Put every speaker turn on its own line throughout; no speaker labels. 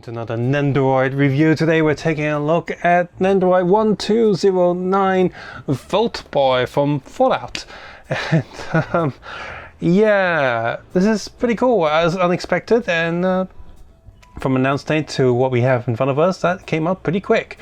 to another Nendoroid review. Today we're taking a look at Nendoroid 1209 Vault Boy from Fallout. And yeah, this is pretty cool. As unexpected, and from announced date to what we have in front of us, that came out pretty quick.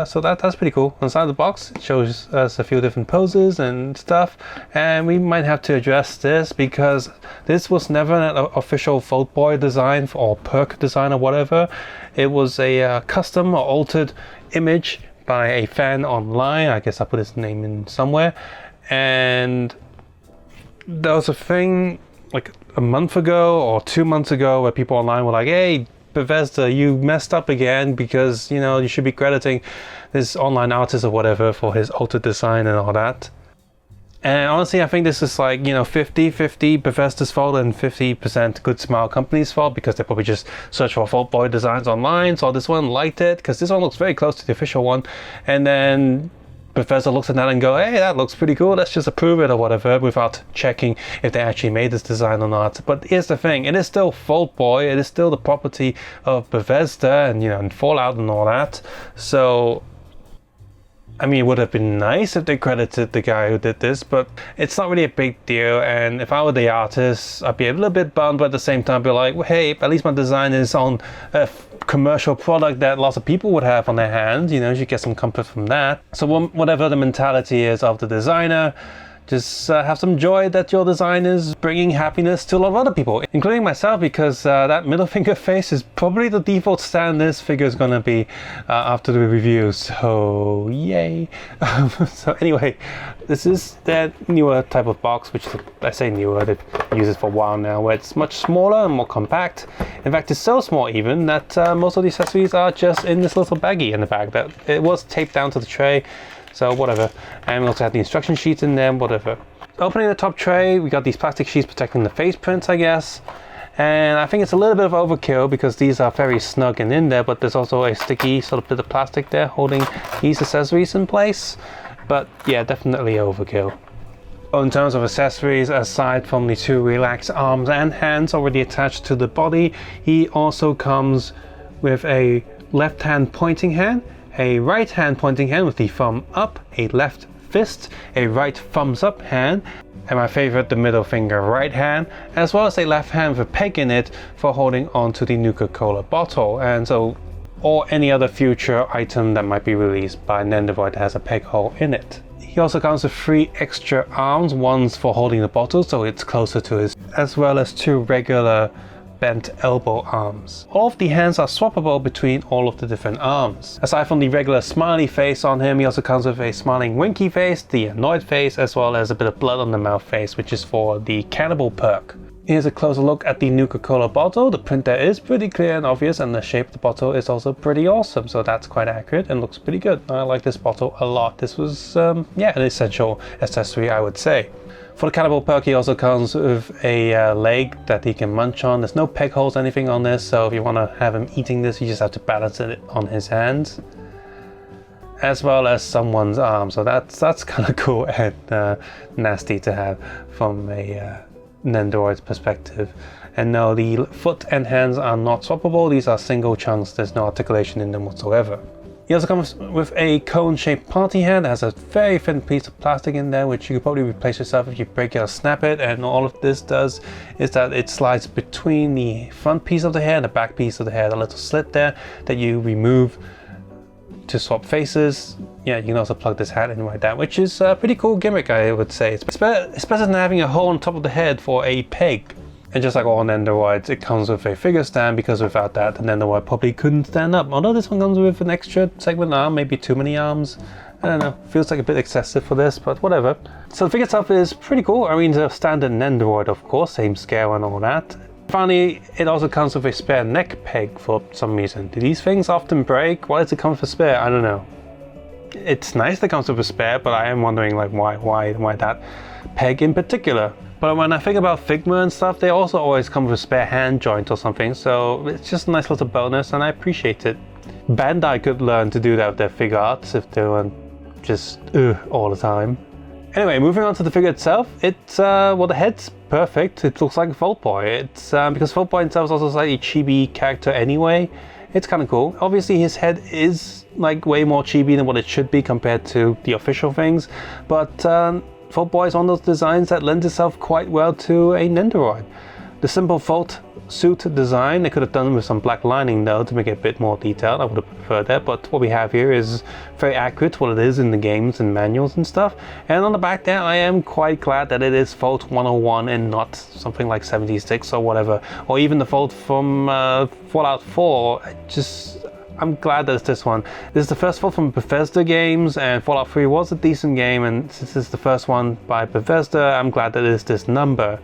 So that's pretty cool. On the side of the box, it shows us a few different poses and stuff, and we might have to address this because this was never an official Vault Boy design or perk design or whatever. It was a custom or altered image by a fan online. I guess I put his name in somewhere, and there was a thing like a month ago or 2 months ago where people online were like, "Hey, Bethesda, you messed up again because, you know, you should be crediting this online artist or whatever for his altered design and all that." And honestly, I think this is like, you know, 50-50 Bethesda's fault and 50% Good Smile Company's fault, because they probably just searched for Vault Boy designs online, saw this one, liked it, because this one looks very close to the official one, and then Bethesda looks at that and go, "Hey, that looks pretty cool, let's just approve it," or whatever, without checking if they actually made this design or not. But here's the thing, it is still Vault Boy, it is still the property of Bethesda and, you know, and Fallout and all that. So I mean, it would have been nice if they credited the guy who did this, but it's not really a big deal. And if I were the artist, I'd be a little bit bummed, but at the same time be like, well, hey, at least my design is on a commercial product that lots of people would have on their hands. You know, you get some comfort from that. So whatever the mentality is of the designer, just have some joy that your design is bringing happiness to a lot of other people, including myself, because that middle finger face is probably the default stand this figure is going to be after the review, so yay. So anyway, this is that newer type of box, which I say newer, they've used it for a while now, where it's much smaller and more compact. In fact, it's so small even that most of the accessories are just in this little baggie in the bag that it was taped down to the tray. So whatever, and we also have the instruction sheets in there, whatever. Opening the top tray, we got these plastic sheets protecting the face prints, I guess. And I think it's a little bit of overkill because these are very snug and in there, but there's also a sticky sort of bit of plastic there holding these accessories in place. But yeah, definitely overkill. In terms of accessories, aside from the two relaxed arms and hands already attached to the body, he also comes with a left hand pointing hand, a right hand pointing hand with the thumb up, a left fist, a right thumbs up hand, and my favorite, the middle finger right hand, as well as a left hand with a peg in it for holding onto the Nuka-Cola bottle, and so or any other future item that might be released by Nendoroid that has a peg hole in it. He also comes with 3 extra arms, one's for holding the bottle so it's closer to his, as well as 2 regular bent elbow arms. All of the hands are swappable between all of the different arms. Aside from the regular smiley face on him, he also comes with a smiling winky face, the annoyed face, as well as a bit of blood on the mouth face, which is for the cannibal perk. Here's a closer look at the Nuka-Cola bottle. The print there is pretty clear and obvious, and the shape of the bottle is also pretty awesome, so that's quite accurate and looks pretty good. I like this bottle a lot. This was yeah, an essential accessory, I would say. For the cannibal perk, he also comes with a leg that he can munch on. There's no peg holes or anything on this, so if you want to have him eating this, you just have to balance it on his hands, as well as someone's arm. So that's kind of cool and nasty to have from a Nendoroid's perspective. And no, the foot and hands are not swappable. These are single chunks. There's no articulation in them whatsoever. He also comes with a cone-shaped party hand that has a very thin piece of plastic in there, which you could probably replace yourself if you break it or snap it. And all of this does is that it slides between the front piece of the hair and the back piece of the hair, the little slit there that you remove to swap faces. Yeah, you can also plug this hat in like that, which is a pretty cool gimmick, I would say. It's better than having a hole on top of the head for a peg. And just like all Nendoroids, it comes with a figure stand, because without that, the Nendoroid probably couldn't stand up. Although this one comes with an extra segment arm, maybe too many arms. I don't know, feels like a bit excessive for this, but whatever. So the figure itself is pretty cool. I mean, the standard Nendoroid, of course, same scale and all that. Finally, it also comes with a spare neck peg for some reason. Do these things often break? Why does it come with a spare? I don't know. It's nice that it comes with a spare, but I am wondering like why that peg in particular. But when I think about Figma and stuff, they also always come with a spare hand joint or something, so it's just a nice little bonus and I appreciate it. Bandai could learn to do that with their figure arts if they weren't just all the time. Anyway, moving on to the figure itself, it's well, the head's perfect. It looks like Vault Boy. It's because Vault Boy itself is also a slightly chibi character anyway. It's kind of cool. Obviously his head is like way more chibi than what it should be compared to the official things, but Fault Boy is one of those designs that lends itself quite well to a Nendoroid. The simple Fault suit design, they could have done with some black lining though to make it a bit more detailed. I would have preferred that, but what we have here is very accurate to what it is in the games and manuals and stuff. And on the back there, I am quite glad that it is Fault 101 and not something like 76 or whatever, or even the Fault from Fallout 4. I'm glad that it's this one. This is the first Fault from Bethesda games, and Fallout 3 was a decent game, and since this is the first one by Bethesda, I'm glad that it is this number.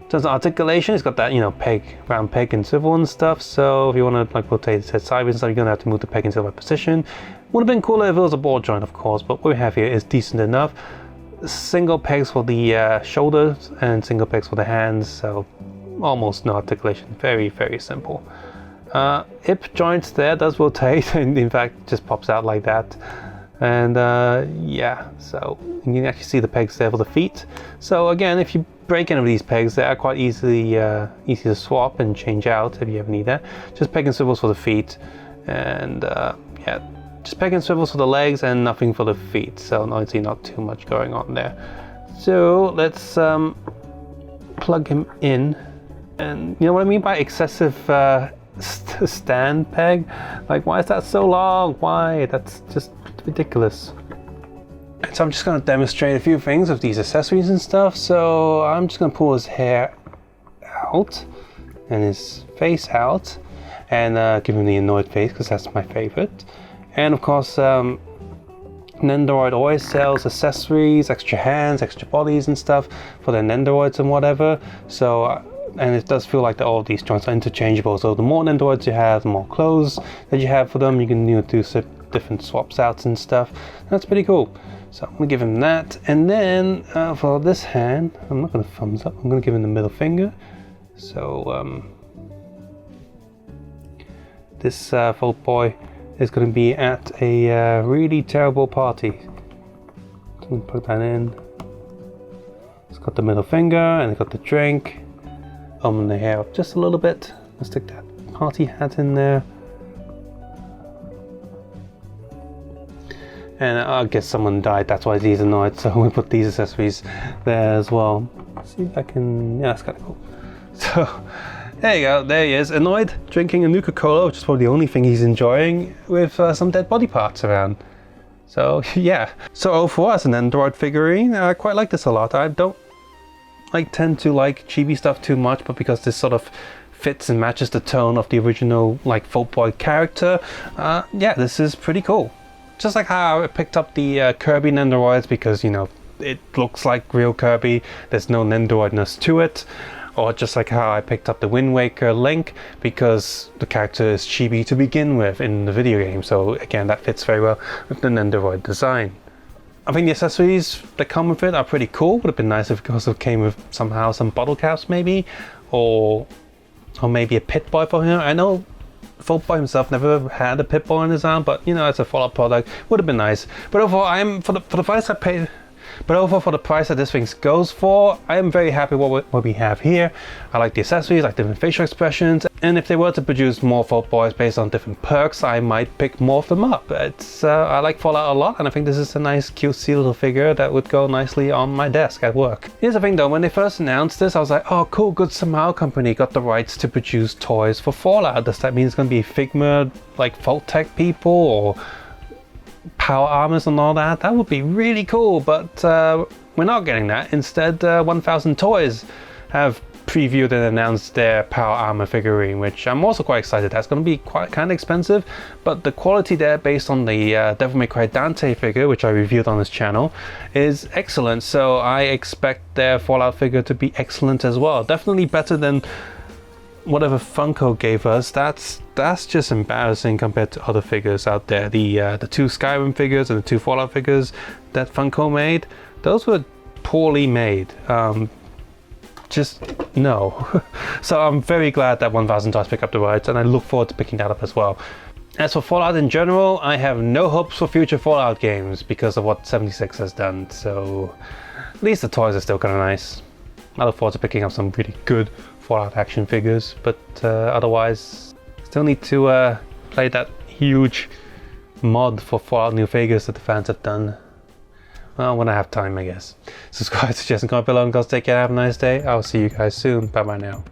In terms of articulation, it's got that, you know, round peg and swivel and stuff, so if you want to like rotate its head sideways and stuff, you're going to have to move the peg into the right position. Would have been cooler if it was a ball joint, of course, but what we have here is decent enough. Single pegs for the shoulders and single pegs for the hands, so almost no articulation. Very, very simple. Hip joint there does rotate, and in fact just pops out like that. And yeah, so you can actually see the pegs there for the feet. So again, if you break any of these pegs, they are quite easy to swap and change out if you ever need that. Just peg and swivels for the feet, and yeah, just peg and swivels for the legs and nothing for the feet. So obviously not too much going on there. So let's plug him in, and you know what I mean by excessive stand peg? Like, why is that so long? Why? That's just ridiculous. So I'm just going to demonstrate a few things of these accessories and stuff. So I'm just going to pull his hair out and his face out, and give him the annoyed face because that's my favorite. And of course, Nendoroid always sells accessories, extra hands, extra bodies and stuff for their Nendoroids and whatever. So and it does feel like that all of these joints are interchangeable. So the more Nendoroids you have, the more clothes that you have for them. You can, you know, do different swaps outs and stuff. That's pretty cool. So I'm gonna give him that, and then for this hand, I'm not gonna thumbs up. I'm gonna give him the middle finger. So this Fault Boy is gonna be at a really terrible party. So I'm gonna put that in. It's got the middle finger, and it's got the drink. The hair up just a little bit. Let's stick that party hat in there. And I guess someone died, that's why he's annoyed, so we put these accessories there as well. Let's see if I can, yeah, that's kind of cool. So, there you go, there he is, annoyed, drinking a Nuka-Cola, which is probably the only thing he's enjoying, with some dead body parts around. So, yeah. So overall, as an Nendoroid figurine, I quite like this a lot. I don't tend to like chibi stuff too much, but because this sort of fits and matches the tone of the original like Fault Boy character, yeah, this is pretty cool. Just like how I picked up the Kirby Nendoroids because, you know, it looks like real Kirby, there's no Nendoroidness to it. Or just like how I picked up the Wind Waker Link because the character is chibi to begin with in the video game. So again, that fits very well with the Nendoroid design. I think the accessories that come with it are pretty cool. Would have been nice if it also came with somehow some bottle caps maybe, or maybe a pit boy for him. I know Fault Boy himself never had a pit boy on his arm, but you know, it's a Fallout product. Would have been nice. But overall, for the price I paid. But overall, for the price that this thing goes for, I am very happy with what we have here. I like the accessories, I like different facial expressions, and if they were to produce more Fault Boys based on different perks, I might pick more of them up. I like Fallout a lot, and I think this is a nice cutesy little figure that would go nicely on my desk at work. Here's the thing though, when they first announced this, I was like, oh cool, Good Samao Company got the rights to produce toys for Fallout. Does that mean it's going to be Figma, like Fault Tech people, or power armors and all that? That would be really cool, but we're not getting that. Instead, 1000 Toys have previewed and announced their power armor figurine, which I'm also quite excited. That's going to be quite kind of expensive, but the quality there, based on the Devil May Cry Dante figure, which I reviewed on this channel, is excellent. So I expect their Fallout figure to be excellent as well. Definitely better than whatever Funko gave us. That's just embarrassing compared to other figures out there. The two Skyrim figures and the two Fallout figures that Funko made, those were poorly made. Just no. So I'm very glad that 1000 Toys picked up the rights, and I look forward to picking that up as well. As for Fallout in general, I have no hopes for future Fallout games because of what 76 has done. So at least the toys are still kind of nice. I look forward to picking up some really good Fallout action figures, but otherwise still need to play that huge mod for Fallout New Vegas that the fans have done. Well, when I have time, I guess. Subscribe, suggest, and comment below, and guys, take care, have a nice day. I'll see you guys soon. Bye bye now.